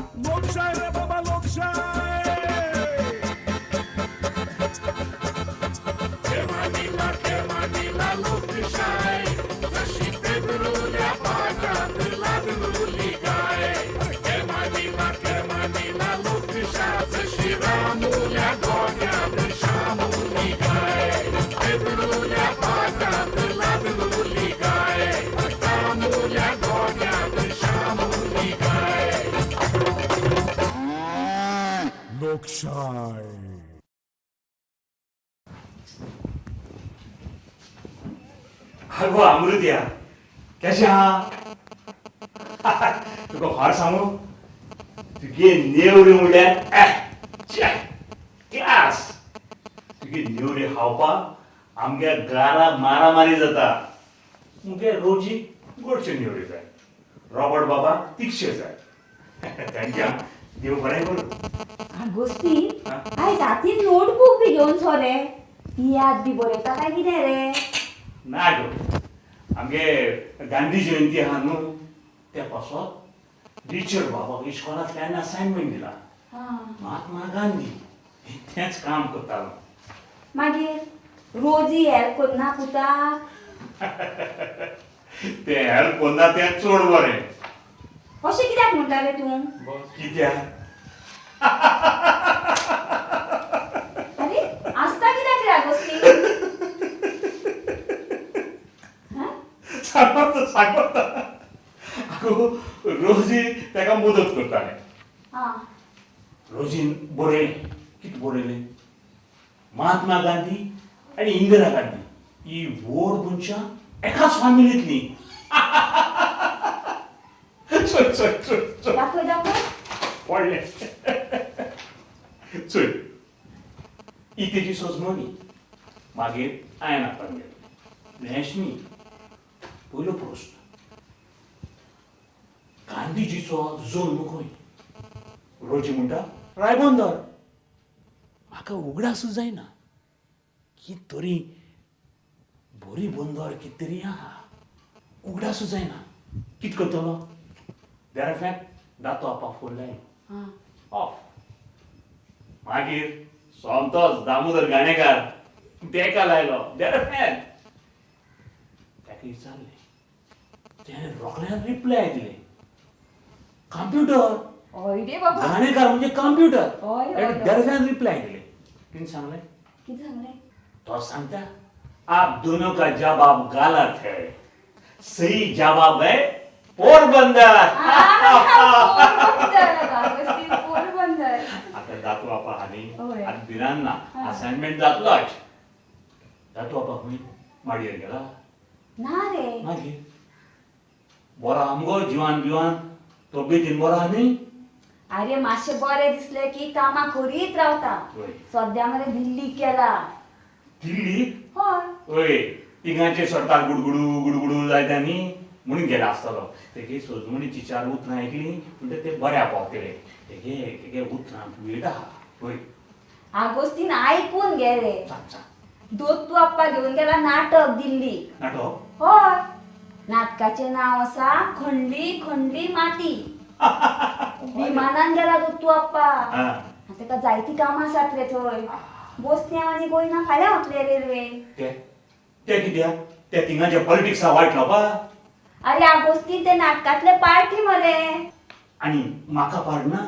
लोकशाही रे बाबा लोकशाही खेमानीला लोकशाही जशी पेबरूल्या पाटात लागलेली गाय खेमानीला लोकशाही जशी रामुल्या गोट्यात शामुली गाय पेबरूल्या पाटात लागलेली गाय रामुल्या गोट्यात शामुली गाय लोकशाही अगो अमृत्या कशें आहा तुका फार सांगू तुगे नेवऱ्यो म्हणल्यार क्लास तुगे नेवऱ्यो खावपाक आमगे घरा मारामारी जाता मुगे रोजी गोडच्यो नेवऱ्यो जाय रॉबर्ट बाबा तिक्षे जाय तांच्या देव बरें करूं आगोस्तीन आयज हातीन नोटबुक बी घेवन सोरे याद बी बरयता काय कितें रे ना गो आमगे गांधी जयंती आहा न्हू त्या पासत टिचर बाबाक इस्कॉलांतल्यान असायनमेंट दिला महात्मा गांधी तेंच काम करतालो मागीर रोजी हेल्प करना पुताक ते हेल्प करना तें चड बरें अशें कित्याक म्हणटा रे तूं कित्याक अरे आसता कित्याक रे आगोस्तीन सांगता आगो रोजी ताका मदत करताले रोजीन बरयलें कितें बरयलें महात्मा गांधी आनी इंदिरा गांधी ही व्हड मनशां एकाच फॅमिलींतलीं चल चल चल चल दाखय दाखय पडलें चल ही तेजी सजमणी मागीर हांवें हातान घेतली रॅशमी पयलो प्रश्न गांधीजीचो जल्म खंय रोजी म्हणटा रायबंदर म्हाका उगडासू जायना कित तरी बरी बंदर कित तरी आहा उगडासू जायना कित करतलो देर फॅक्ट दातो आपाक फोन लायलो ऑफ मागीर सोमतोच दामोदर गाणेकार तेका लायलो देर फॅक्ट ताका विचारलें त्याने रोखड्यान रिप्लाय दिले कंप्युटर हय रे बाबा गाणेकार म्हणजे कंप्युटर हय, हय, हय. दरफ्यान रिप्लाय दिले कितें सांगलें कितें सांगलें तो सांगता आप दोनों का जवाब गलत है सही जवाब है पोरबंदर पोरबंदर आता जातो आपा हाली होय. आज बिरांना असाइनमेंट जातलोच जातो आपा खंय माडयेर गेला ना रे मागीर बरो आमगो जिवान बिवान तब्येतीन बरो आहा न्ही अरे मातशें बरें दिसलें की कामां करीत रावता होय. सद्या मरे दिल्ली केला दिल्ली हय ओय तिगांचे सरकार गुडगुडू गुडगुडू जायता न्ही म्हणून गेला आसतलो तेगे सोजमणीची चार उतरां आयकली म्हणटा ते बऱ्या पावतले तेगे उतरां वेट आहा पळय आगोस्तीन आयकून गे रे सांग सांग दोतू आप्पा घेवन गेला नाटक दिल्ली नाटक हय नाटकाचें नांव आसा खंडली खंडली माती विमानान गेला दोतू आप्पा तेका जायती कामां आसात रे थंय बसत्या आनी गोंयना फाल्यां वतले रेल्वे ते कित्याक ते तिगांचे पॉलिटिक्सा वायट लावपा अरे आगोस्तीन ते नाटकातले पार्टी मरे आनी म्हाका पाडना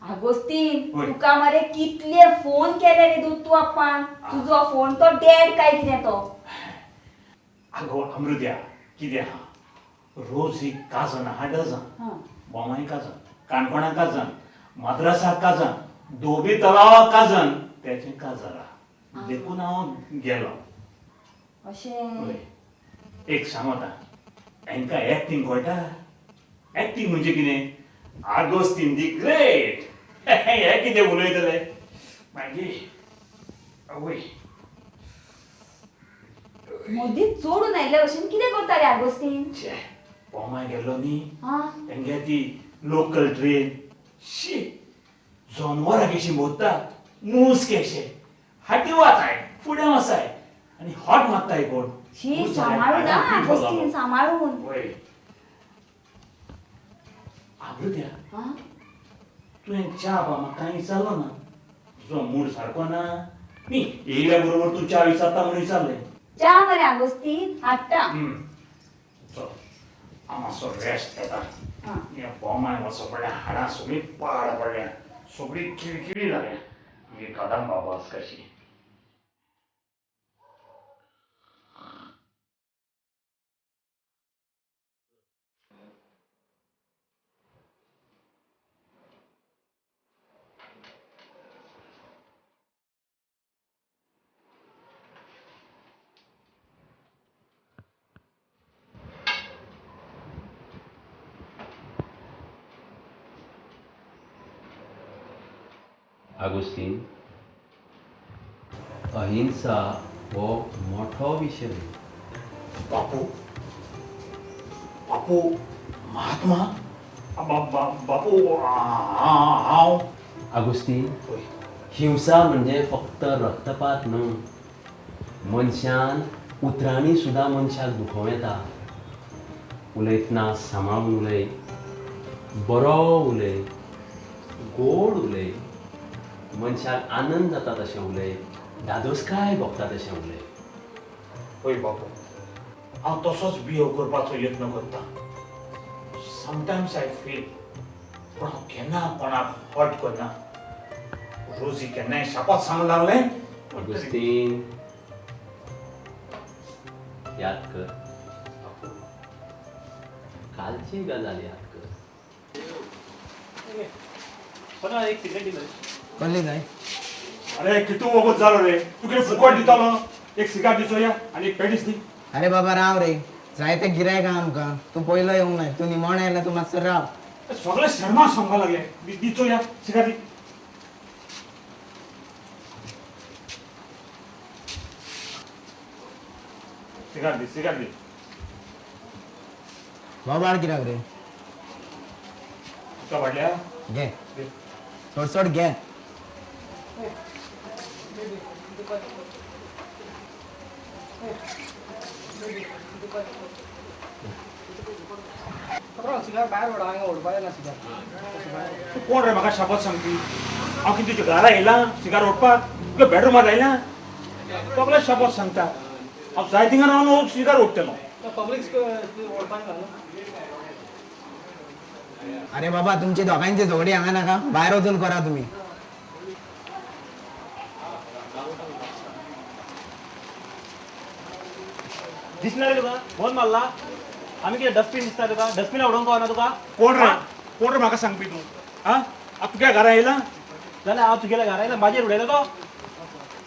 आगोस्तीन होय. तुका मरे कितले फोन केले रे दोतू आप्पान तुजो फोन तो डेड काय कितें तो आगो अमृत्या कितें आहा रोज एक काजन आहा डझन बोमाई काजन काणकोणा काजन मद्रासा काजन धोबी तलावा काजन त्याचे काजर आहा देखून हांव गेलो अशें एक सांगता हांकां एक्टींग कळटा एक्टींग म्हणजे कितें आगोस्तीन दी ग्रेट हे कितें उलयतले मागीर आवय मदींच चोडून आयले भशेन कितें करता रे आगोस्तीन पोमाय गेलो न्ही हा तेंगे ती लोकल ट्रेन शी जनवरां कशी मोडटात मूस कशे हाटी वाताय फुडें वसाय आनी हॉट मारताय कोण शी सांबाळून ना आगोस्तीन सांबाळून वय अमृत्या हा तुवें च्या बा म्हाका कांय विचारलो ना तुजो मूड सारको ना न्ही येयल्या बरोबर तूं च्या विचारता म्हणून विचारलें च्या मरे आगोस्तीन हाडटा चल हांव मातसो रेस्ट घेता हा. हे बोमाय वचो पडल्या हाडां सगळीं पाड पडल्या सगळीं किळकिळी जाल्या आमगे कदंबा बस कशी आगोस्तीन अहिंसा हो मोठो विशय बापू बापू महात्मा बापू हांव आगोस्तीन हिंसा म्हणजे फक्त रक्तपात न्हू मनशान उतरांनी सुद्दां मनशाक दुखोव येता उलयतना सांबाळून उलय बरो उलय गोड उलय मनशाक आनंद जाता तशें उलय धादोसकाय भोगता तशें उलय पळय बापू हांव तसोच बिहेव करपाचो यत्न करता समटायम्स आय फील पूण हांव केन्ना कोणाक हर्ट करना रोजी केन्नाय शापात सांगूंक लागलें अगस्तीन याद कर कालची गजाल याद कर एक सिगरेट दिलं कसली जाय अरे कितू वगत जालो रे तू कितें फुकट दितालो एक सिगार दिचो या आनी एक पॅटीस दी अरे बाबा राव रे जायते गिरायक आहा आमकां तूं पयलो येवंक नाय तूं निमोण येयला तूं मातसो राव सगळे शर्मा सांगपाक लागले दिचो या सिगार दी सिगार दी बाबा कित्याक रे तुका वाडल्या घे सोड सोड घे सिगार बाहेर ओढा हांगा ओडपाक ना सिगार तू कोण रे म्हाका शापात सांगपी हांव कितें तुज्या घरा येयला सिगार ओडपाक तुका बेडरूमात आयला सगळे शापात सांगता हांव जाय थिंगा रावन सिगार ओडटलो पब्लिक ओडपाक ना अरे बाबा तुमची दोघांची झगडी हांगा नाका भायर वचून करा तुम्ही दिसना रे तुका फोन मारला आम्ही कितें डस्टबीन दिसता तुका डस्टबीन उडोवंक कळना तुका कोण रे म्हाका सांगपी तूं आं हांव तुज्या घरा येयला जाल्यार हांव तुगेल्या घरा येयला माजेर उडयलो तो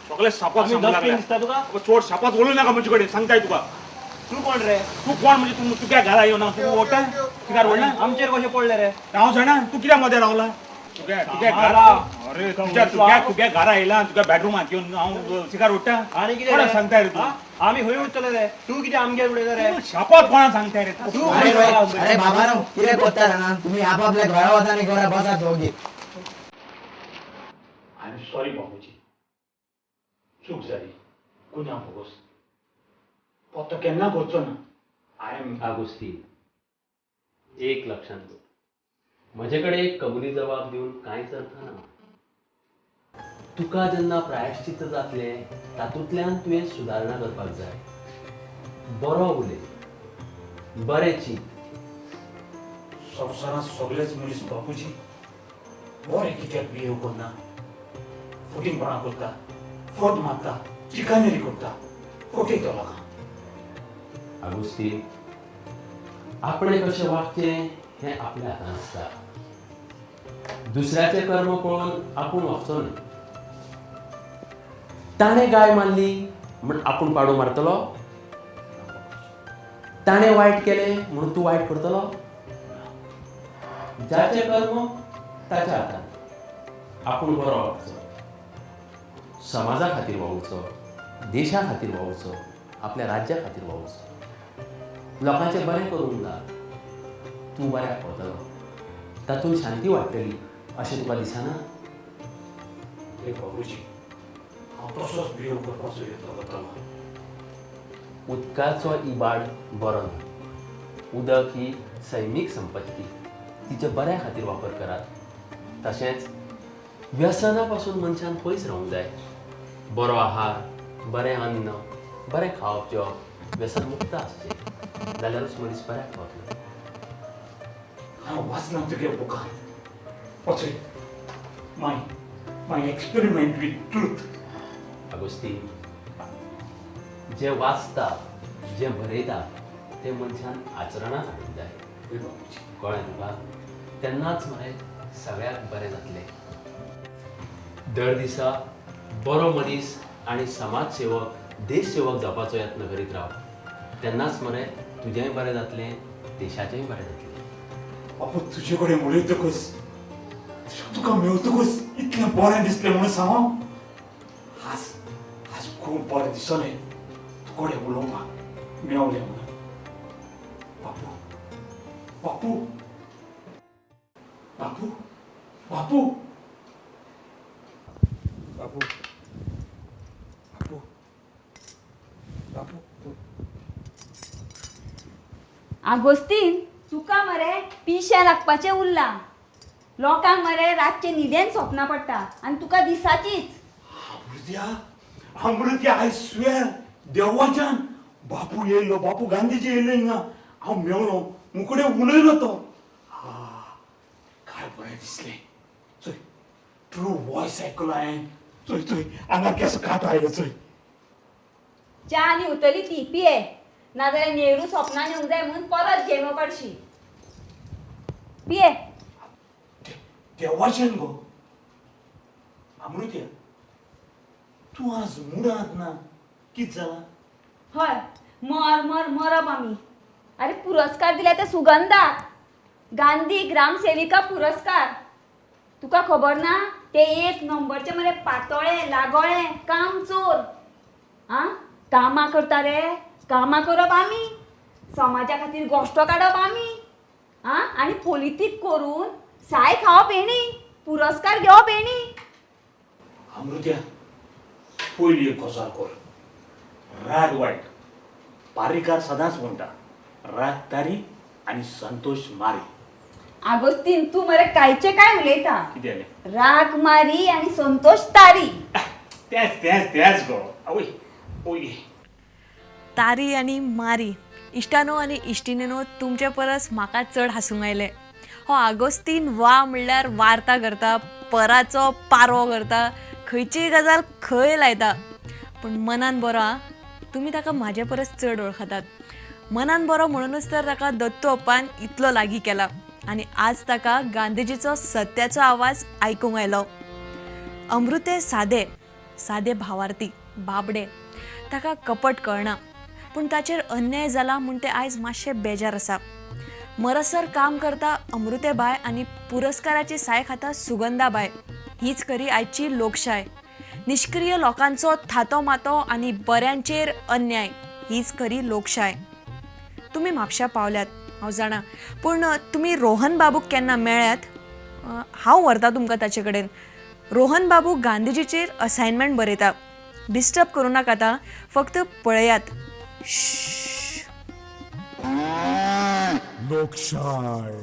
सगळे शापात आमी सांगूंक डस्टबीन लागल्या दिसता तुका चोड शापात उलोव नाका म्हजे कडेन सांगताय तुका तूं कोण रे तूं कोण म्हणजे तूं तुज्या घरा येवन तूं ओडटा सिगार ओडना आमचेर कशें पडले रे हांव जाणा तूं कित्याक मदें रावला तुज्या घरा अरे तुज्या घरा येयला तुज्या बेडरूमात येवन हांव सिगार ओडटा आनी कितें कोणाक सांगताय रे तूं आमी खंय उडटले रे तूं कितें आमगेर उडयलो रे शापात कोणाक सांगताय रे तूं अरे अरे बाबा राव कितें करता हांगा तुम्ही आपापल्या घरा वचा आनी घरा बसा दोगी आय एम सॉरी बाबूजी चूक जाली गुन्हा भोगोस पत्तो केन्ना करचो ना आय एम आगोस्तीन एक लक्षात दवर म्हजे कडेन एक कबुली जबाब दिवन कांयच अर्थ ना तुका जेन्ना प्रायश्चित्त जातलें तातूंतल्यान तुवें सुदारणा करपाक जाय बरो उलय बरें चिंत संवसारांत सगळेच मनीस बाबूजी बरे कित्याक बिहेव करना फुटींगपणां करता फट मारता चिकानेरी करता फटयता लोकांक आगोस्तीन आपणें कशें वागचें हें आपल्या हातांत आसता दुसऱ्याचे कर्म पळोवन आपूण वागचो न्हय ताणें गाय मारली म्हण आपूण पाडो मारतलो ताणें वायट केलें म्हणून तूं वायट करतलो जाचे कर्म ताच्या हातांत आपूण बरो वागचो समाजा खातीर वावुरचो देशा खातीर वावुरचो आपल्या राज्या खातीर वावुरचो लोकांचें बरें करूंक जाय तूं बऱ्याक पावतलो तातूंत शांती वाडटली अशें तुका दिसना हे बाबूजी हांव तसोच बिहेव करपाचो यत्न करतलो उदकाचो इबाड बरो ना उदक ही सैमीक संपत्ती तिचे बऱ्या खातीर वापर करात तशेंच व्यसना पासून मनशान पयस रावंक जाय. बरो आहार, बरें अन्न, बरें खावप जेवप व्यसन मुक्त आसचें जाल्यारूच मनीस बऱ्याक पावतलो. हांव वाचना तुगे बुकांत पचय माय एक्सपेरिमेंट विथ ट्रूथ. अगोस्तीन, जे वाचता जे बरयता ते मनशान आचरणांत हाडूंक जाय. कळ्ळें तुका? तेन्नाच मरे सगळ्याक बरें जातलें. दर दिसा बरो मनीस आनी समाज सेवक, देश सेवक जावपाचो यत्न करीत राव. तेन्नाच मरे तुजेंय बरें जातलें, देशाचेंय बरें जातलें. बापू तुजे कडेन उलयतकच तुका मेवतकच इतलें बरें दिसलें म्हणून सांगो. आज खूब बरें दिसलें तुका कडेन उलोवपाक मेवलें म्हणून. बापू बापू बापू बापू बापू बापू बापू आगोस्तीन, तुका मरे पिशे लागपाचें उरलां. लोकांक मरे रातचे न्हिदेन स्वप्नां पडटा आनी तुका दिसाचीच. अमृत्या आय स्वेर देवाच्यान बापू येयलो, बापू गांधीजी येयलो हिंगा. हांव मेवलो, मुकडे उलयलो तो. काय बरें दिसलें. चोय ट्रू वॉयस आयकलो हांवें. चोय हांगा केसो कांटो आयलो. चोय च्या आनी उतली ती पिये, नाजाल्यार नेहरू स्वप्नान येवंक जाय म्हणून परत घेवं काडशी. पिये. देवाच्यान गो. अमृत्या तूं आज मुडांत ना, कित जालां? हय, मरब आमी. अरे पुरस्कार दिला ते सुगंधाक, गांधी ग्राम सेविका पुरस्कार. तुका खबर ना, ते 1 नंबरचे मरे पातोळे लागोळे काम चोर. कामां करता रे, कामां करप आमी, समाजा खातीर गोश्ट काडप आमी. आनी पॉलिटीक करून साय खावप हेणी, पुरस्कार घेवप हेणी. अमृत्या पयली एक गजाल कर. राग वायट. पारीकार सदांच म्हणटा राग तारी आनी संतोष मारी. आगोस्तीन, तू मरे कायचे काय उलयता. कितें जालें? राग मारी आनी संतोष तारी. तेच गो. आवय ओय. तारी आनी मारी इश्टानो आनी इश्टिणीनो, तुमचे परस म्हाका चड हांसूंक आयलें. हो आगोस्तीन वा म्हणल्यार वार्ता करता, पराचो पारो करता, खंयचीय गजाल खंय लायता. पूण मनान बरो तुमी ताका म्हाजे परस चड वळखतात. मनान बरो म्हणूनच तर ताका दत्तू अप्पान इतलो लागीं केला आनी आज ताका गांधीजीचो सत्याचो आवाज आयकूंक आयलो. अमृते सादे भावार्थी, बाबडे. ताका कपट कळना, पूण ताचेर अन्याय जाला म्हूण ते आयज मातशें बेजार आसा. मरसर काम करता अमृतेबाय आनी पुरस्काराची साय खाता सुगंधाबाय. हीच खरी आयची लोकशाय. निष्क्रिय लोकांचो थातो मातो आनी बऱ्यांचेर अन्याय, हीच खरी लोकशाय. तुमी म्हापशा पावल्यात हांव जाणा, पूण तुमी रोहन बाबूक केन्ना मेळ्ळ्यात? हांव व्हरतां तुमकां ताचे कडेन. रोहन बाबू गांधीजीचेर असायनमेंट बरयता. डिस्टर्ब करूं नाका आतां, फक्त पळयात. लोकशाय.